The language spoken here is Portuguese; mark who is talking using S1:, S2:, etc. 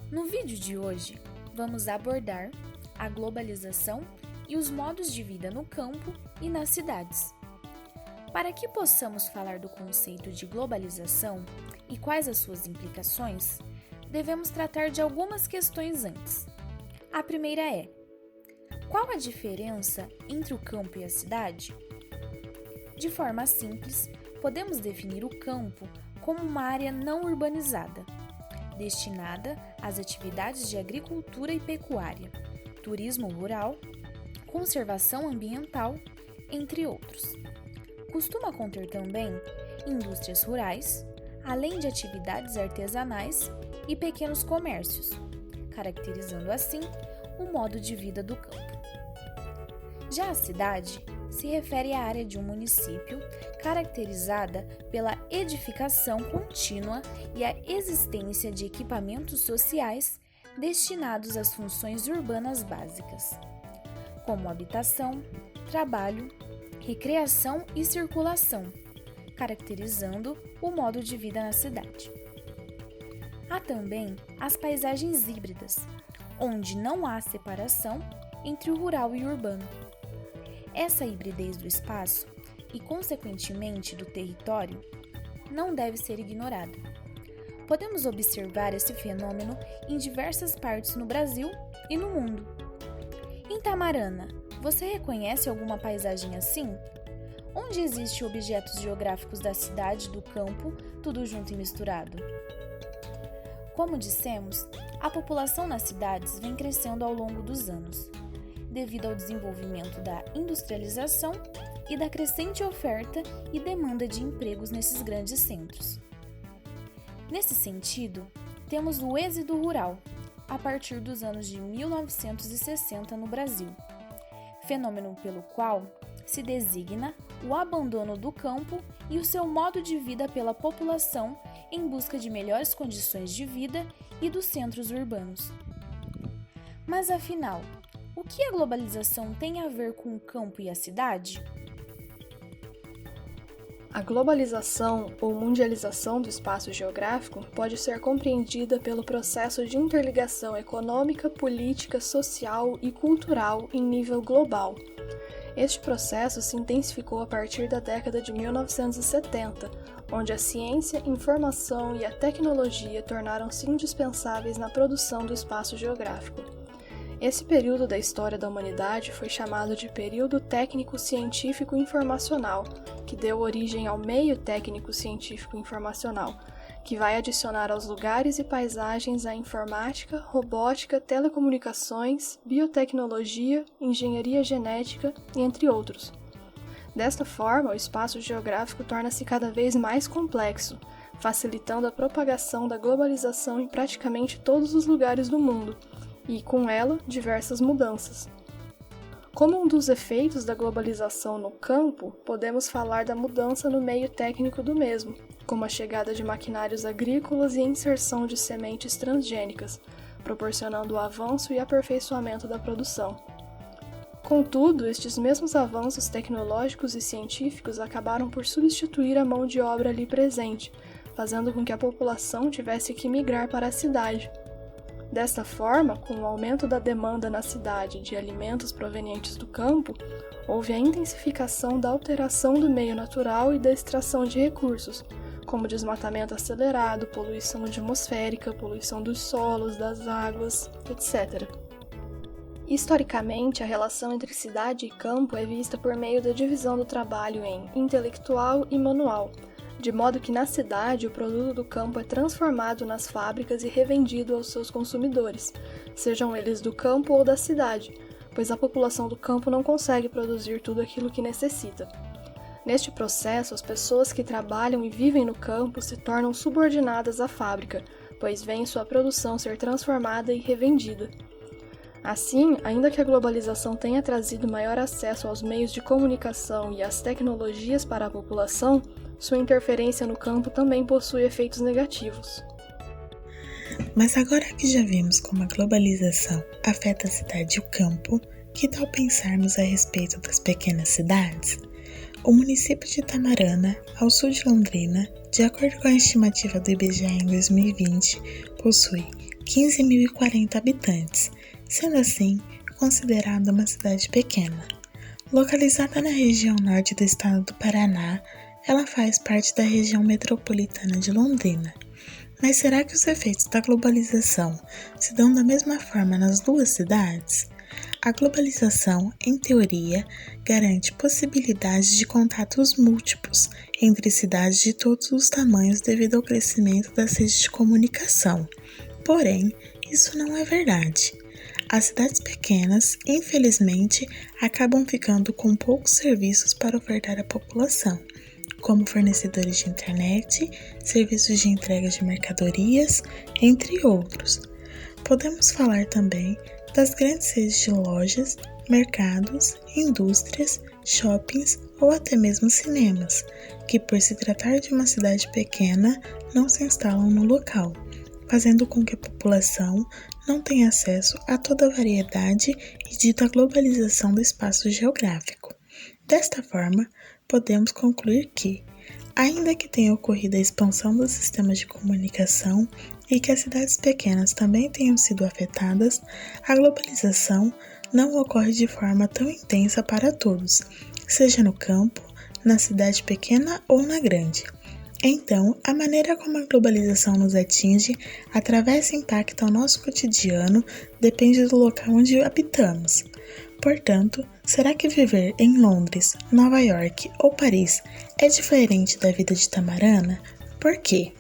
S1: No vídeo de hoje, vamos abordar a globalização e os modos de vida no campo e nas cidades. Para que possamos falar do conceito de globalização e quais as suas implicações, devemos tratar de algumas questões antes. A primeira é: qual a diferença entre o campo e a cidade? De forma simples, podemos definir o campo como uma área não urbanizada, destinada às atividades de agricultura e pecuária, turismo rural, conservação ambiental, entre outros. Costuma conter também indústrias rurais, além de atividades artesanais e pequenos comércios, caracterizando assim o modo de vida do campo. Já a cidade se refere à área de um município caracterizada pela edificação contínua e a existência de equipamentos sociais destinados às funções urbanas básicas, como habitação, trabalho, recreação e circulação, caracterizando o modo de vida na cidade. Há também as paisagens híbridas, onde não há separação entre o rural e o urbano. Essa hibridez do espaço e, consequentemente, do território, não deve ser ignorada. Podemos observar esse fenômeno em diversas partes no Brasil e no mundo. Em Tamarana, você reconhece alguma paisagem assim? Onde existem objetos geográficos da cidade e do campo, tudo junto e misturado? Como dissemos, a população nas cidades vem crescendo ao longo dos anos, devido ao desenvolvimento da industrialização e da crescente oferta e demanda de empregos nesses grandes centros. Nesse sentido, temos o êxodo rural, a partir dos anos de 1960 no Brasil, fenômeno pelo qual se designa o abandono do campo e o seu modo de vida pela população em busca de melhores condições de vida e dos centros urbanos. Mas afinal, o que a globalização tem a ver com o campo e a cidade?
S2: A globalização ou mundialização do espaço geográfico pode ser compreendida pelo processo de interligação econômica, política, social e cultural em nível global. Este processo se intensificou a partir da década de 1970, onde a ciência, informação e a tecnologia tornaram-se indispensáveis na produção do espaço geográfico. Esse período da história da humanidade foi chamado de período técnico-científico-informacional, que deu origem ao meio técnico-científico-informacional, que vai adicionar aos lugares e paisagens a informática, robótica, telecomunicações, biotecnologia, engenharia genética, entre outros. Desta forma, o espaço geográfico torna-se cada vez mais complexo, facilitando a propagação da globalização em praticamente todos os lugares do mundo, e, com ela, diversas mudanças. Como um dos efeitos da globalização no campo, podemos falar da mudança no meio técnico do mesmo, como a chegada de maquinários agrícolas e a inserção de sementes transgênicas, proporcionando o avanço e aperfeiçoamento da produção. Contudo, estes mesmos avanços tecnológicos e científicos acabaram por substituir a mão de obra ali presente, fazendo com que a população tivesse que migrar para a cidade. Desta forma, com o aumento da demanda na cidade de alimentos provenientes do campo, houve a intensificação da alteração do meio natural e da extração de recursos, como desmatamento acelerado, poluição atmosférica, poluição dos solos, das águas, etc. Historicamente, a relação entre cidade e campo é vista por meio da divisão do trabalho em intelectual e manual, de modo que na cidade o produto do campo é transformado nas fábricas e revendido aos seus consumidores, sejam eles do campo ou da cidade, pois a população do campo não consegue produzir tudo aquilo que necessita. Neste processo, as pessoas que trabalham e vivem no campo se tornam subordinadas à fábrica, pois veem sua produção ser transformada e revendida. Assim, ainda que a globalização tenha trazido maior acesso aos meios de comunicação e às tecnologias para a população, sua interferência no campo também possui efeitos negativos.
S3: Mas agora que já vimos como a globalização afeta a cidade e o campo, que tal pensarmos a respeito das pequenas cidades? O município de Tamarana, ao sul de Londrina, de acordo com a estimativa do IBGE em 2020, possui 15.040 habitantes, sendo assim considerada uma cidade pequena. Localizada na região norte do estado do Paraná, ela faz parte da região metropolitana de Londrina. Mas será que os efeitos da globalização se dão da mesma forma nas duas cidades? A globalização, em teoria, garante possibilidades de contatos múltiplos entre cidades de todos os tamanhos devido ao crescimento das redes de comunicação. Porém, isso não é verdade. As cidades pequenas, infelizmente, acabam ficando com poucos serviços para ofertar à população, como fornecedores de internet, serviços de entrega de mercadorias, entre outros. Podemos falar também das grandes redes de lojas, mercados, indústrias, shoppings ou até mesmo cinemas, que por se tratar de uma cidade pequena, não se instalam no local, fazendo com que a população não tenha acesso a toda a variedade e dita globalização do espaço geográfico. Desta forma, podemos concluir que, ainda que tenha ocorrido a expansão dos sistemas de comunicação e que as cidades pequenas também tenham sido afetadas, a globalização não ocorre de forma tão intensa para todos, seja no campo, na cidade pequena ou na grande. Então, a maneira como a globalização nos atinge, atravessa e impacta o nosso cotidiano, depende do local onde habitamos. Portanto, será que viver em Londres, Nova York ou Paris é diferente da vida de Tamarana? Por quê?